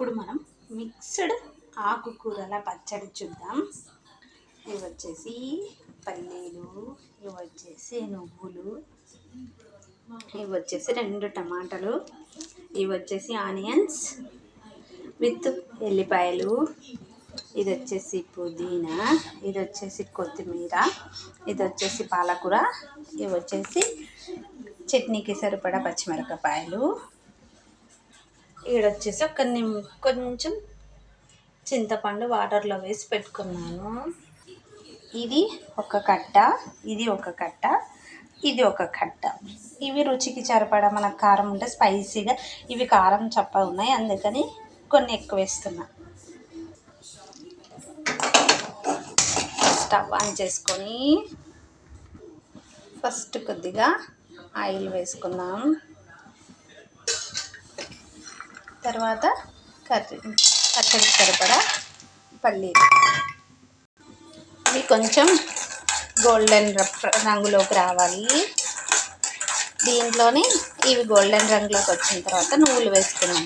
ఇప్పుడు మనం మిక్స్డ్ ఆకుకూరల పచ్చడి చూద్దాం. ఇవి వచ్చేసి పల్లీలు, ఇవి వచ్చేసి నువ్వులు, ఇవి వచ్చేసి 2 టమాటాలు, ఇవి వచ్చేసి ఆనియన్స్ విత్ ఎల్లిపాయలు, ఇది వచ్చేసి పుదీనా, ఇది వచ్చేసి కొత్తిమీర, ఇది వచ్చేసి పాలకూర, ఇవి వచ్చేసి చట్నీకి సరిపడా పచ్చిమిరపకాయలు, ఈడొచ్చేసి కొంచెం చింతపండు వాటర్లో వేసి పెట్టుకున్నాను. ఇది ఒక కట్ట, ఇది ఒక కట్ట, ఇది ఒక కట్ట. ఇవి రుచికి సరిపడా మనకు కారం ఉంటే స్పైసీగా, ఇవి కారం చప్పగా ఉన్నాయి అందుకని కొన్ని ఎక్కువ వేస్తున్నా. స్టవ్ ఆన్ చేసుకొని ఫస్ట్ కొద్దిగా ఆయిల్ వేసుకుందాం. తర్వాత పచ్చడి సరిపడా పల్లీలు, ఇవి కొంచెం గోల్డెన్ రంగులోకి రావాలి. దీంట్లోనే ఇవి గోల్డెన్ రంగులోకి వచ్చిన తర్వాత నువ్వులు వేసుకున్నాం.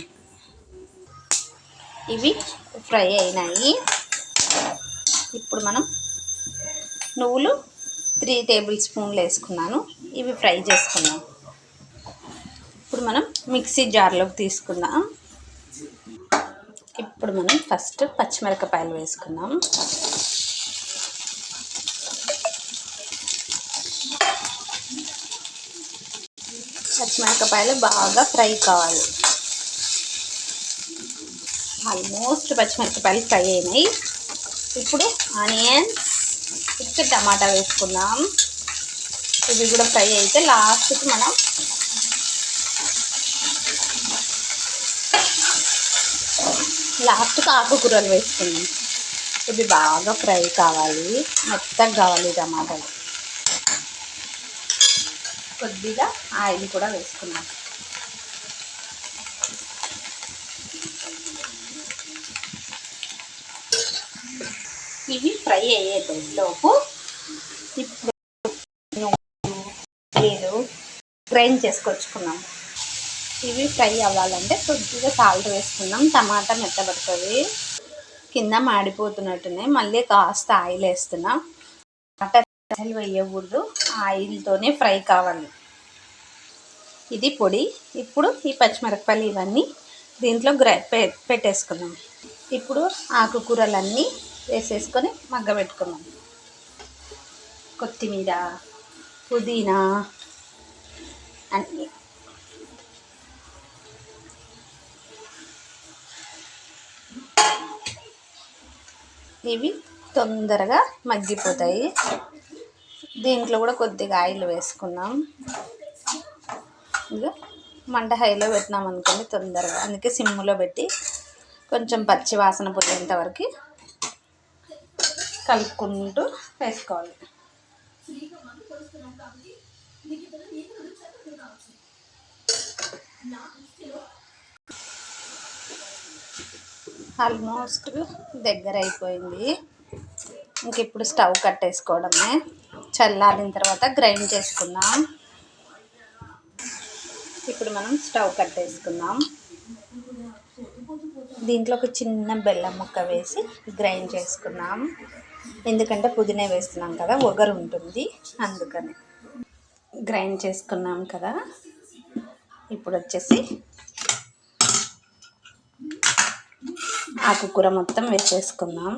ఇవి ఫ్రై అయినాయి. ఇప్పుడు మనం నువ్వులు 3 టేబుల్ స్పూన్లు వేసుకున్నాను. ఇవి ఫ్రై చేసుకున్నాం. ఇప్పుడు మనం మిక్సీ జార్లోకి తీసుకుందాం. ఇప్పుడు మనం ఫస్ట్ పచ్చిమిరపకాయలు వేసుకుందాం. పచ్చిమిరపకాయలు బాగా ఫ్రై కావాలి. ఆల్మోస్ట్ పచ్చిమిరపకాయలు ఫ్రై అయినాయి. ఇప్పుడు ఆనియన్స్ విత్ టమాటా వేసుకుందాం. ఇవి కూడా ఫ్రై అయితే లాస్ట్కి మనం ఆకుకూరలు వేసుకుందాం. ఇవి బాగా ఫ్రై కావాలి, మెత్తగా కావాలి టమాటాలు. కొద్దిగా ఆయిల్ కూడా వేసుకున్నాం. ఇవి ఫ్రై అయ్యేలోపు ఇప్పుడు గ్రైండ్ చేసుకొచ్చుకున్నాం. ఇవి ఫ్రై అవ్వాలంటే కొద్దిగా సాల్ట్ వేసుకున్నాం. టమాటా మెత్తబడుతుంది. కింద మాడిపోతున్నట్టున్నాయి. మళ్ళీ కాస్త ఆయిల్ వేస్తున్నాం. ఆయిల్ వేయకూడదు, ఆయిల్తోనే ఫ్రై కావాలి. ఇది పొడి. ఇప్పుడు ఈ పచ్చిమిరపకాయలు ఇవన్నీ దీంట్లో పెట్టేసుకున్నాం. ఇప్పుడు ఆకుకూరలన్నీ వేసేసుకొని మగ్గబెట్టుకున్నాం. కొత్తిమీర, పుదీనా అన్నీ. ఇవి తొందరగా మగ్గిపోతాయి. దీంట్లో కూడా కొద్దిగా ఆయిల్ వేసుకున్నాం. ఇక మంట హైలో పెట్టినాం అనుకోండి తొందరగా, అందుకే సిమ్లో పెట్టి కొంచెం పచ్చి వాసన పోయేంత వరకు కలుపుకుంటూ వేసుకోవాలి. ఆల్మోస్ట్ దగ్గర అయిపోయింది. ఇంక ఇప్పుడు స్టవ్ కట్టేసుకోవడమే. చల్లారిన తర్వాత గ్రైండ్ చేసుకుందాం. ఇప్పుడు మనం స్టవ్ కట్టేసుకుందాం. దీంట్లో ఒక చిన్న బెల్లం ముక్క వేసి గ్రైండ్ చేసుకున్నాం. ఎందుకంటే పుదీనా వేస్తున్నాం కదా, ఒగరు ఉంటుంది అందుకని. గ్రైండ్ చేసుకున్నాం కదా. ఇప్పుడు వచ్చేసి ఆకుకూర మొత్తం వేసేసుకుందాం.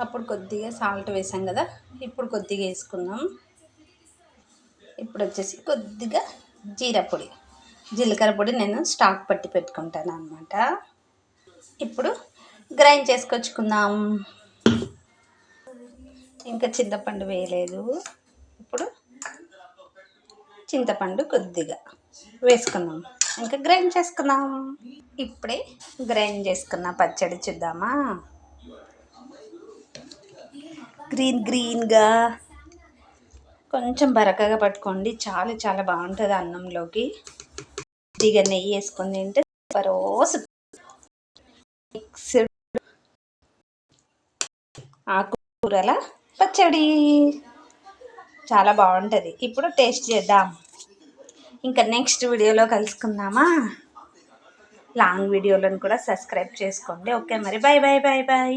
అప్పుడు కొద్దిగా సాల్ట్ వేసాం కదా, ఇప్పుడు కొద్దిగా వేసుకుందాం. ఇప్పుడు వచ్చేసి కొద్దిగా జీలకర్ర పొడి నేను స్టాక్ పట్టి పెట్టుకుంటాను అన్నమాట. ఇప్పుడు గ్రైండ్ చేసుకొచ్చుకుందాం. ఇంకా చింతపండు వేయలేదు. ఇప్పుడు చింతపండు కొద్దిగా వేసుకుందాం. ఇంకా గ్రైండ్ చేసుకుందాం. ఇప్పుడే గ్రైండ్ చేసుకున్న పచ్చడి చూద్దామా. గ్రీన్గా కొంచెం బరకగా పట్టుకోండి. చాలా బాగుంటుంది అన్నంలోకి. కొద్దిగా నెయ్యి వేసుకొని తింటే పరోసు. మిక్స్డ్ ఆకుకూరల పచ్చడి. చాలా బాగుంటుంది. ఇప్పుడు టేస్ట్ చేద్దాం. ఇంకా నెక్స్ట్ వీడియోలో కలుసుకుందామా. లాంగ్ వీడియోలను కూడా సబ్స్క్రైబ్ చేసుకోండి. ఓకే మరి, బాయ్ బాయ్ బాయ్ బాయ్.